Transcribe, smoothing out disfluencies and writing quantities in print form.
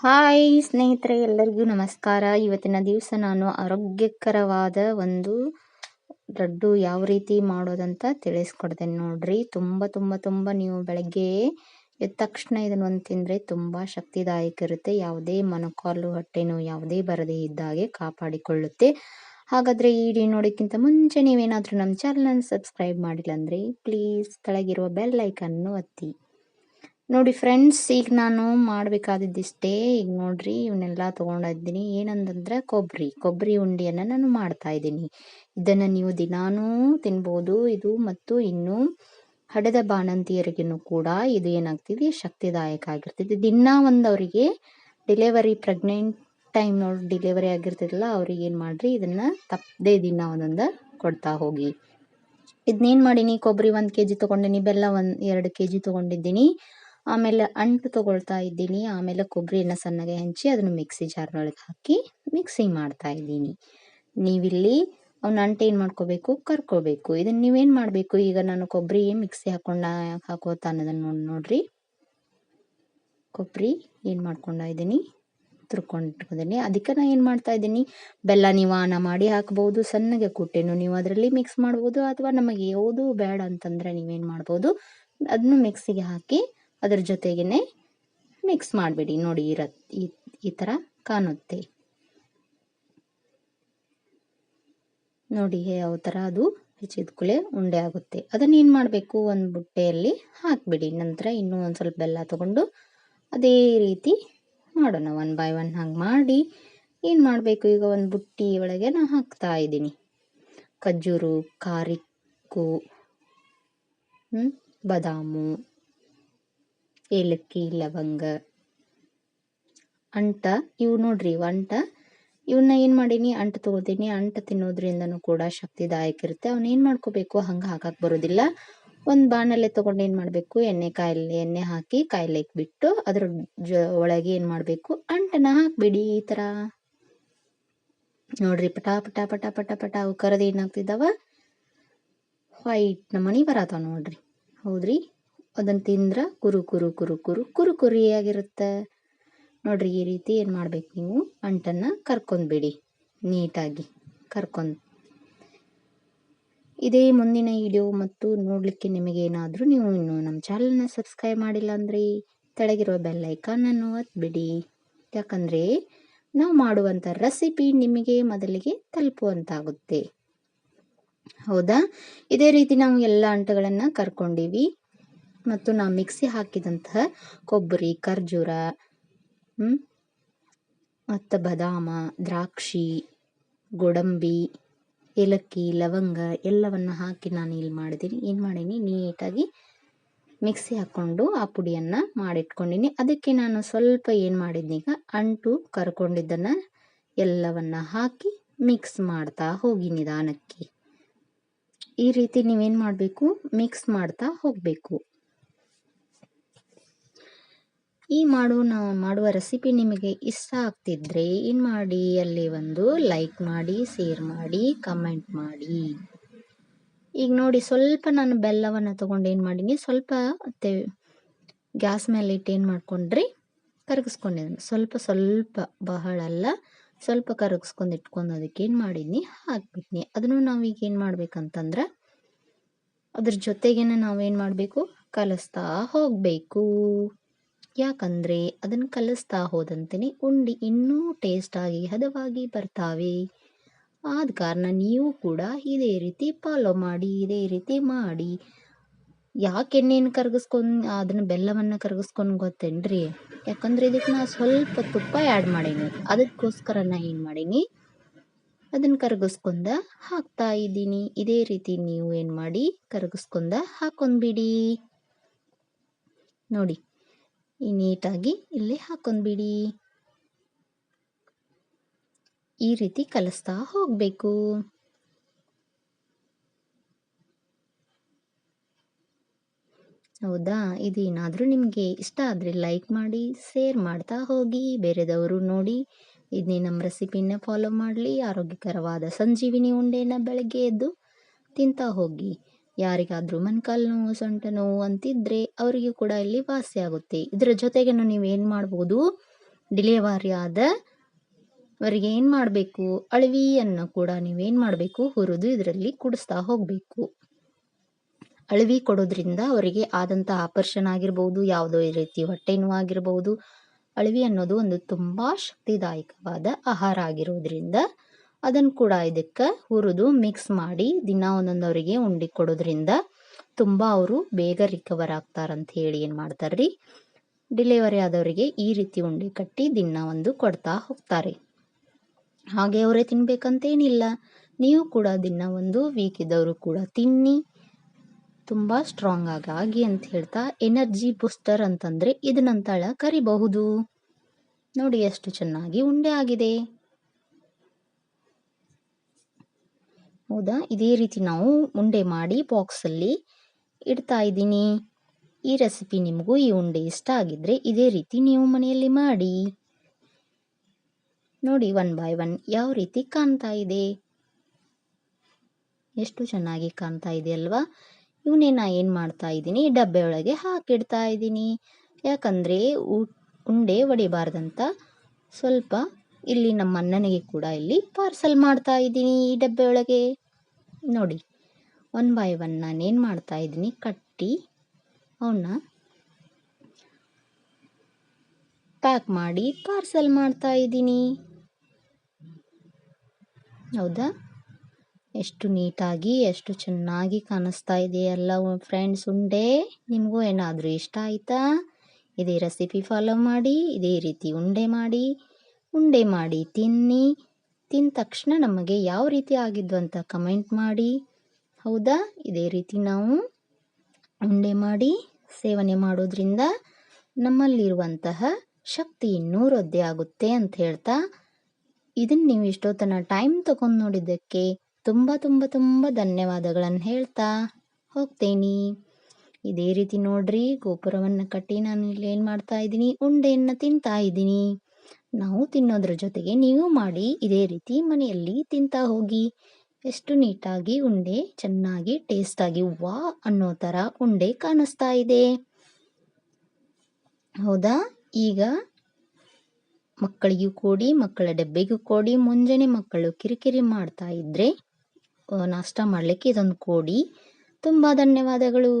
Hi ಸ್ನೇಹಿತರೆ, ಎಲ್ಲರಿಗೂ ನಮಸ್ಕಾರ. ಇವತ್ತಿನ ದಿವಸ ನಾನು ಆರೋಗ್ಯಕರವಾದ ಒಂದು ಲಡ್ಡು ಯಾವ ರೀತಿ ಮಾಡೋದಂತ ತಿಳಿಸ್ಕೊಡ್ತೇನೆ ನೋಡ್ರಿ. ತುಂಬ ನೀವು ಬೆಳಗ್ಗೆ ಎದ್ದ ತಕ್ಷಣ ಇದನ್ನು ಒಂದು ತಿಂದರೆ ತುಂಬ ಶಕ್ತಿದಾಯಕ ಇರುತ್ತೆ. ಯಾವುದೇ ಮೊಣಕಾಲು ಹೊಟ್ಟೆ ನೋವು ಯಾವುದೇ ಬರದೇ ಇದ್ದಾಗೆ ಕಾಪಾಡಿಕೊಳ್ಳುತ್ತೆ. ಹಾಗಾದರೆ ಈ ವಿಡಿಯೋ ನೋಡೋಕ್ಕಿಂತ ಮುಂಚೆ ನೀವೇನಾದರೂ ನಮ್ಮ ಚಾನಲನ್ನು ಸಬ್ಸ್ಕ್ರೈಬ್ ಮಾಡಿಲ್ಲ ಅಂದರೆ ಪ್ಲೀಸ್ ಕೆಳಗಿರುವ ಬೆಲ್ ಐಕನ್ನು ಒತ್ತಿ. ನೋಡಿ ಫ್ರೆಂಡ್ಸ್, ಈಗ ನಾನು ಮಾಡಬೇಕಾದಿದ್ದಿಷ್ಟೇ. ಈಗ ನೋಡ್ರಿ, ಇವನ್ನೆಲ್ಲ ತೊಗೊಂಡಿದ್ದೀನಿ. ಏನಂತಂದ್ರೆ ಕೊಬ್ಬರಿ ಉಂಡೆಯನ್ನು ನಾನು ಮಾಡ್ತಾ ಇದ್ದೀನಿ. ಇದನ್ನು ನೀವು ದಿನಾನೂ ತಿನ್ಬೋದು. ಇದು ಮತ್ತು ಇನ್ನು ಹಡೆದ ಬಾಣಂತಿಯರಿಗೂ ಕೂಡ ಇದು ಏನಾಗ್ತಿದೆ, ಶಕ್ತಿದಾಯಕ ಆಗಿರ್ತದೆ. ದಿನ ಅವರಿಗೆ ಡೆಲಿವರಿ ಪ್ರೆಗ್ನೆಂಟ್ ಟೈಮ್ ನೋಡಿ ಡೆಲಿವರಿ ಆಗಿರ್ತದಲ್ಲ, ಅವ್ರಿಗೆ ಏನು ಮಾಡಿರಿ, ಇದನ್ನು ತಪ್ಪದೇ ದಿನ ಒಂದೊಂದು ಕೊಡ್ತಾ ಹೋಗಿ. ಇದನ್ನೇನು ಮಾಡೀನಿ, ಕೊಬ್ಬರಿ 1 kg ತೊಗೊಂಡಿನಿ, ಬೆಲ್ಲ 2 kg ತೊಗೊಂಡಿದ್ದೀನಿ. ಆಮೇಲೆ ಅಂಟು ತೊಗೊಳ್ತಾ ಇದ್ದೀನಿ. ಆಮೇಲೆ ಕೊಬ್ಬರಿಯನ್ನು ಸಣ್ಣಗೆ ಹಂಚಿ ಅದನ್ನು ಮಿಕ್ಸಿ ಜಾರ್ನೊಳಗೆ ಹಾಕಿ ಮಿಕ್ಸಿ ಮಾಡ್ತಾ ಇದ್ದೀನಿ. ನೀವಿಲ್ಲಿ ಅವನ ಅಂಟು ಏನು ಮಾಡ್ಕೋಬೇಕು, ಕರ್ಕೋಬೇಕು. ಇದನ್ನು ನೀವೇನು ಮಾಡಬೇಕು, ಈಗ ನಾನು ಕೊಬ್ಬರಿ ಮಿಕ್ಸಿ ಹಾಕೋತಾ ಅನ್ನೋದನ್ನು ನೋಡ್ರಿ. ಕೊಬ್ಬರಿ ಏನು ಮಾಡ್ಕೊಂಡ ಇದ್ದೀನಿ, ತುರ್ಕೊಂಡಿಟ್ಕೊಂಡಿದ್ದೀನಿ. ಅದಕ್ಕೆ ನಾನು ಏನು ಮಾಡ್ತಾ ಇದ್ದೀನಿ, ಬೆಲ್ಲ ನೀವು ಆನ ಮಾಡಿ ಹಾಕ್ಬೋದು, ಸಣ್ಣಗೆ ಕುಟ್ಟೆನು ನೀವು ಅದರಲ್ಲಿ ಮಿಕ್ಸ್ ಮಾಡ್ಬೋದು. ಅಥವಾ ನಮಗೆ ಯಾವುದು ಬೇಡ ಅಂತಂದರೆ ನೀವೇನು ಮಾಡ್ಬೋದು, ಅದನ್ನು ಮಿಕ್ಸಿಗೆ ಹಾಕಿ ಅದ್ರ ಜೊತೆಗೇ ಮಿಕ್ಸ್ ಮಾಡಿಬಿಡಿ. ನೋಡಿ, ಈ ಥರ ಕಾಣುತ್ತೆ ನೋಡಿ, ಯಾವ ಥರ ಅದು ಹೆಚ್ಚಿದ ಕೂಡಲೇ ಉಂಡೆ ಆಗುತ್ತೆ. ಅದನ್ನೇನು ಮಾಡಬೇಕು, ಒಂದು ಬುಟ್ಟೆಯಲ್ಲಿ ಹಾಕಿಬಿಡಿ. ನಂತರ ಇನ್ನೂ ಒಂದು ಸ್ವಲ್ಪ ಬೆಲ್ಲ ತೊಗೊಂಡು ಅದೇ ರೀತಿ ಮಾಡೋಣ, 1 by 1 ಹಂಗೆ ಮಾಡಿ. ಏನು ಮಾಡಬೇಕು, ಈಗ ಒಂದು ಬುಟ್ಟಿ ಒಳಗೆ ನಾನು ಹಾಕ್ತಾ ಇದ್ದೀನಿ ಖರ್ಜೂರು, ಕಾರಿಕ್ಕು, ಬಾದಾಮು, ಏಲಕ್ಕಿ, ಲವಂಗ, ಅಂಟ. ಇವು ನೋಡ್ರಿ, ಇವನ್ನ ಏನು ಮಾಡೀನಿ, ಅಂಟು ತೊಗೋತೀನಿ. ಅಂಟು ತಿನ್ನೋದ್ರಿಂದನೂ ಕೂಡ ಶಕ್ತಿದಾಯಕ ಇರುತ್ತೆ. ಅವನ್ನೇನು ಮಾಡ್ಕೋಬೇಕು, ಹಂಗೆ ಹಾಕಕ್ಕೆ ಬರೋದಿಲ್ಲ. ಒಂದು ಬಾಣಲೆ ತೊಗೊಂಡು ಏನು ಮಾಡಬೇಕು, ಎಣ್ಣೆ ಹಾಕಿ ಕಾಯ್ಲಿಕ್ಕೆ ಬಿಟ್ಟು ಅದ್ರ ಒಳಗೆ ಏನು ಮಾಡಬೇಕು, ಅಂಟನ್ನು ಹಾಕಿಬಿಡಿ. ಈ ಥರ ನೋಡ್ರಿ, ಪಟ ಪಟ ಪಟ ಪಟ ಪಟ ಅವು ಕರೆದು ಏನಾಗ್ತಿದ್ದಾವ, ವೈಟ್ ನಮೂನಿ ಬರತ್ತಾವ ನೋಡ್ರಿ. ಹೌದ್ರಿ, ಅದನ್ನು ತಿಂದ್ರೆ ಕುರುಕುರಿಯಾಗಿರುತ್ತೆ ನೋಡ್ರಿ. ಈ ರೀತಿ ಏನು ಮಾಡ್ಬೇಕು, ನೀವು ಅಂಟನ್ನು ಕರ್ಕೊಂಡ್ಬಿಡಿ, ನೀಟಾಗಿ ಕರ್ಕೊಂಡು. ಇದೇ ಮುಂದಿನ ವಿಡಿಯೋ ಮತ್ತು ನೋಡಲಿಕ್ಕೆ ನಿಮಗೇನಾದರೂ ನೀವು ಇನ್ನೂ ನಮ್ಮ ಚಾನಲ್ನ ಸಬ್ಸ್ಕ್ರೈಬ್ ಮಾಡಿಲ್ಲ ಅಂದರೆ ತೆಳಗಿರುವ ಬೆಲ್ ಐಕಾನನ್ನು ಒತ್ತಿಬಿಡಿ. ಯಾಕಂದರೆ ನಾವು ಮಾಡುವಂಥ ರೆಸಿಪಿ ನಿಮಗೆ ಮೊದಲಿಗೆ ತಲುಪುವಂತಾಗುತ್ತೆ. ಹೌದಾ, ಇದೇ ರೀತಿ ನಾವು ಎಲ್ಲ ಅಂಟುಗಳನ್ನು ಕರ್ಕೊಂಡೀವಿ. ಮತ್ತು ನಾವು ಮಿಕ್ಸಿ ಹಾಕಿದಂತಹ ಕೊಬ್ಬರಿ, ಖರ್ಜೂರ ಮತ್ತು ಬಾದಾಮ, ದ್ರಾಕ್ಷಿ, ಗೋಡಂಬಿ, ಏಲಕ್ಕಿ, ಲವಂಗ ಎಲ್ಲವನ್ನು ಹಾಕಿ ನಾನು ಇಲ್ಲಿ ಏನು ಮಾಡೀನಿ, ನೀಟಾಗಿ ಮಿಕ್ಸಿ ಹಾಕ್ಕೊಂಡು ಆ ಪುಡಿಯನ್ನು ಮಾಡಿಟ್ಕೊಂಡಿನಿ. ಅದಕ್ಕೆ ನಾನು ಸ್ವಲ್ಪ ಏನು ಮಾಡಿದ್ನೀಗ, ಅಂಟು ಕರ್ಕೊಂಡಿದ್ದನ್ನು ಎಲ್ಲವನ್ನು ಹಾಕಿ ಮಿಕ್ಸ್ ಮಾಡ್ತಾ ಹೋಗಿ ನಿಧಾನಕ್ಕೆ. ಈ ರೀತಿ ನೀವೇನು ಮಾಡಬೇಕು, ಮಿಕ್ಸ್ ಮಾಡ್ತಾ ಹೋಗಬೇಕು. ಈ ನಾವು ಮಾಡುವ ರೆಸಿಪಿ ನಿಮಗೆ ಇಷ್ಟ ಆಗ್ತಿದ್ರೆ ಏನು ಮಾಡಿ, ಅಲ್ಲಿ ಒಂದು ಲೈಕ್ ಮಾಡಿ, ಶೇರ್ ಮಾಡಿ, ಕಮೆಂಟ್ ಮಾಡಿ. ಈಗ ನೋಡಿ, ಸ್ವಲ್ಪ ನಾನು ಬೆಲ್ಲವನ್ನು ತೊಗೊಂಡು ಏನು ಮಾಡೀನಿ, ಸ್ವಲ್ಪ ಗ್ಯಾಸ್ ಮೇಲೆ ಇಟ್ಟು ಏನು ಮಾಡ್ಕೊಂಡ್ರಿ, ಕರಗಿಸ್ಕೊಂಡಿದ್ದೀನಿ. ಸ್ವಲ್ಪ ಬಹಳ ಅಲ್ಲ, ಸ್ವಲ್ಪ ಕರಗಿಸ್ಕೊಂಡು ಇಟ್ಕೊಂಡು ಅದಕ್ಕೆ ಏನು ಮಾಡಿದ್ನಿ, ಹಾಕ್ಬಿಟ್ನಿ. ಅದನ್ನು ನಾವೀಗ ಏನು ಮಾಡ್ಬೇಕಂತಂದ್ರೆ ಅದ್ರ ಜೊತೆಗೇನೆ ನಾವೇನು ಮಾಡಬೇಕು, ಕಲಿಸ್ತಾ ಹೋಗಬೇಕು. ಯಾಕಂದರೆ ಅದನ್ನು ಕಲಿಸ್ತಾ ಹೋದಂತೆಯೇ ಉಂಡೆ ಇನ್ನೂ ಟೇಸ್ಟಾಗಿ ಹದವಾಗಿ ಬರ್ತಾವೆ. ಆದ ಕಾರಣ ನೀವು ಕೂಡ ಇದೇ ರೀತಿ ಫಾಲೋ ಮಾಡಿ, ಇದೇ ರೀತಿ ಮಾಡಿ. ಯಾಕೆ ಎಣ್ಣೆಯನ್ನು ಕರಗಿಸ್ಕೊಂಡು ಅದನ್ನು ಬೆಲ್ಲವನ್ನು ಕರಗಿಸ್ಕೊಂಡು ಗೊತ್ತೇನ್ರಿ, ಯಾಕಂದರೆ ಇದಕ್ಕೆ ನಾನು ಸ್ವಲ್ಪ ತುಪ್ಪ ಆ್ಯಡ್ ಮಾಡೀನಿ. ಅದಕ್ಕೋಸ್ಕರ ನಾನು ಏನು ಮಾಡೀನಿ, ಅದನ್ನು ಕರಗಿಸ್ಕೊಂಡ ಹಾಕ್ತಾ ಇದ್ದೀನಿ. ಇದೇ ರೀತಿ ನೀವು ಏನು ಮಾಡಿ, ಕರಗಿಸ್ಕೊಂಡ ಹಾಕೊಂಡ್ಬಿಡಿ. ನೋಡಿ, ಈ ನೀಟಾಗಿ ಇಲ್ಲಿ ಹಾಕೊಂಡ್ಬಿಡಿ. ಈ ರೀತಿ ಕಲಿಸ್ತಾ ಹೋಗಬೇಕು. ಹೌದಾ, ಇದೇನಾದರೂ ನಿಮಗೆ ಇಷ್ಟ ಆದರೆ ಲೈಕ್ ಮಾಡಿ, ಶೇರ್ ಮಾಡ್ತಾ ಹೋಗಿ. ಬೇರೆದವರು ನೋಡಿ ಇದನ್ನೇ ನಮ್ಮ ರೆಸಿಪಿನ ಫಾಲೋ ಮಾಡಲಿ. ಆರೋಗ್ಯಕರವಾದ ಸಂಜೀವಿನಿ ಉಂಡೆನ ಬೆಳಗ್ಗೆ ಎದ್ದು ತಿಂತಾ ಹೋಗಿ. ಯಾರಿಗಾದರೂ ಮೊಣಕಾಲು ನೋವು, ಸೊಂಟ ನೋವು ಅಂತಿದ್ರೆ ಅವರಿಗೂ ಕೂಡ ಇಲ್ಲಿ ವಾಸಿ ಆಗುತ್ತೆ. ಇದರ ಜೊತೆಗೇನು ನೀವೇನು ಮಾಡ್ಬೋದು, ಡಿಲಿವರಿ ಆದವರಿಗೆ ಏನು ಮಾಡಬೇಕು, ಅಳವಿಯನ್ನು ಕೂಡ ನೀವೇನು ಮಾಡಬೇಕು, ಹುರಿದು ಇದರಲ್ಲಿ ಕುಡಿಸ್ತಾ ಹೋಗಬೇಕು. ಅಳವಿ ಕೊಡೋದ್ರಿಂದ ಅವರಿಗೆ ಆದಂಥ ಆಪರೇಷನ್ ಆಗಿರ್ಬೋದು, ಯಾವುದೋ ರೀತಿ ಹೊಟ್ಟೆ ನೋವು ಆಗಿರ್ಬೋದು, ಅಳವಿ ಅನ್ನೋದು ಒಂದು ತುಂಬ ಶಕ್ತಿದಾಯಕವಾದ ಆಹಾರ ಆಗಿರೋದ್ರಿಂದ ಅದನ್ನು ಕೂಡ ಇದಕ್ಕೆ ಹುರಿದು ಮಿಕ್ಸ್ ಮಾಡಿ ದಿನ ಒಂದೊಂದು ಅವರಿಗೆ ಉಂಡೆ ಕೊಡೋದ್ರಿಂದ ತುಂಬ ಅವರು ಬೇಗ ರಿಕವರ್ ಆಗ್ತಾರಂತ ಹೇಳಿ ಏನು ಮಾಡ್ತಾರ್ರಿ, ಡಿಲಿವರಿ ಆದವರಿಗೆ ಈ ರೀತಿ ಉಂಡೆ ಕಟ್ಟಿ ದಿನ ಒಂದು ಕೊಡ್ತಾ ಹೋಗ್ತಾರೆ. ಹಾಗೆ ಅವರೇ ತಿನ್ಬೇಕಂತೇನಿಲ್ಲ, ನೀವು ಕೂಡ ದಿನ ಒಂದು ವೀಕ್ ಇದ್ದವರು ಕೂಡ ತಿನ್ನಿ, ತುಂಬ ಸ್ಟ್ರಾಂಗ್ ಆಗಿ ಅಂತ ಹೇಳ್ತಾ ಎನರ್ಜಿ ಬೂಸ್ಟರ್ ಅಂತಂದರೆ ಇದನ್ನಂತಳ ಕರಿಬಹುದು. ನೋಡಿ ಎಷ್ಟು ಚೆನ್ನಾಗಿ ಉಂಡೆ ಆಗಿದೆ, ಹೌದಾ? ಇದೇ ರೀತಿ ನಾವು ಉಂಡೆ ಮಾಡಿ ಬಾಕ್ಸಲ್ಲಿ ಇಡ್ತಾ ಇದ್ದೀನಿ. ಈ ರೆಸಿಪಿ ನಿಮಗೂ ಈ ಉಂಡೆ ಇಷ್ಟ ಆಗಿದ್ರೆ ಇದೇ ರೀತಿ ನೀವು ಮನೆಯಲ್ಲಿ ಮಾಡಿ ನೋಡಿ. 1 by 1 ಯಾವ ರೀತಿ ಕಾಣ್ತಾ ಇದೆ, ಎಷ್ಟು ಚೆನ್ನಾಗಿ ಕಾಣ್ತಾ ಇದೆ ಅಲ್ವಾ? ಇವನ್ನೇ ನಾ ಏನು ಮಾಡ್ತಾ ಇದ್ದೀನಿ, ಡಬ್ಬೆ ಒಳಗೆ ಹಾಕಿಡ್ತಾ ಇದ್ದೀನಿ. ಯಾಕಂದರೆ ಉಂಡೆ ಒಡಿಬಾರ್ದಂತ ಸ್ವಲ್ಪ ಇಲ್ಲಿ ನಮ್ಮ ಅಣ್ಣನಿಗೆ ಕೂಡ ಇಲ್ಲಿ ಪಾರ್ಸಲ್ ಮಾಡ್ತಾ ಇದ್ದೀನಿ ಈ ಡಬ್ಬೆ ಒಳಗೆ. ನೋಡಿ 1 by 1 ನಾನೇನು ಮಾಡ್ತಾ ಇದ್ದೀನಿ, ಕಟ್ಟಿ ಅವನ್ನ ಪ್ಯಾಕ್ ಮಾಡಿ ಪಾರ್ಸಲ್ ಮಾಡ್ತಾ ಇದ್ದೀನಿ. ಹೌದಾ? ಎಷ್ಟು ನೀಟಾಗಿ ಎಷ್ಟು ಚೆನ್ನಾಗಿ ಕಾಣಿಸ್ತಾ ಇದೆ ಅಲ್ಲ ಫ್ರೆಂಡ್ಸ್ ಉಂಡೆ. ನಿಮಗೂ ಏನಾದರೂ ಇಷ್ಟ ಆಯಿತಾ? ಇದೇ ರೆಸಿಪಿ ಫಾಲೋ ಮಾಡಿ, ಇದೇ ರೀತಿ ಉಂಡೆ ಮಾಡಿ ತಿನ್ನಿ. ತಿಂದ ತಕ್ಷಣ ನಮಗೆ ಯಾವ ರೀತಿ ಆಗಿದ್ದು ಅಂತ ಕಮೆಂಟ್ ಮಾಡಿ. ಹೌದಾ? ಇದೇ ರೀತಿ ನಾವು ಉಂಡೆ ಮಾಡಿ ಸೇವನೆ ಮಾಡೋದ್ರಿಂದ ನಮ್ಮಲ್ಲಿರುವಂತಹ ಶಕ್ತಿ ಇನ್ನೂ ವೃದ್ಧಿ ಆಗುತ್ತೆ ಅಂತ ಹೇಳ್ತಾ, ಇದನ್ನು ನೀವು ಇಷ್ಟೊತ್ತನ ಟೈಮ್ ತಗೊಂಡು ನೋಡಿದ್ದಕ್ಕೆ ತುಂಬ ತುಂಬ ತುಂಬ ಧನ್ಯವಾದಗಳನ್ನು ಹೇಳ್ತಾ ಹೋಗ್ತೇನೆ. ಇದೇ ರೀತಿ ನೋಡ್ರಿ, ಗೋಪುರವನ್ನು ಕಟ್ಟಿ ನಾನು ಇಲ್ಲಿ ಏನು ಮಾಡ್ತಾ ಇದ್ದೀನಿ, ಉಂಡೆಯನ್ನು ತಿಂತಾ ಇದ್ದೀನಿ. ನಾವು ತಿನ್ನೋದ್ರ ಜೊತೆಗೆ ನೀವು ಮಾಡಿ ಇದೇ ರೀತಿ ಮನೆಯಲ್ಲಿ ತಿಂತಾ ಹೋಗಿ. ಎಷ್ಟು ನೀಟಾಗಿ ಉಂಡೆ ಚೆನ್ನಾಗಿ ಟೇಸ್ಟಾಗಿ ವಾ ಅನ್ನೋ ಥರ ಉಂಡೆ ಕಾಣಿಸ್ತಾ ಇದೆ. ಹೌದಾ? ಈಗ ಮಕ್ಕಳಿಗೂ ಕೊಡಿ, ಮಕ್ಕಳ ಡಬ್ಬೆಗೂ ಕೊಡಿ. ಮುಂಜಾನೆ ಮಕ್ಕಳು ಕಿರಿಕಿರಿ ಮಾಡ್ತಾ ಇದ್ದರೆ ನಾಷ್ಟ ಮಾಡಲಿಕ್ಕೆ ಇದೊಂದು ಕೊಡಿ. ತುಂಬ ಧನ್ಯವಾದಗಳು.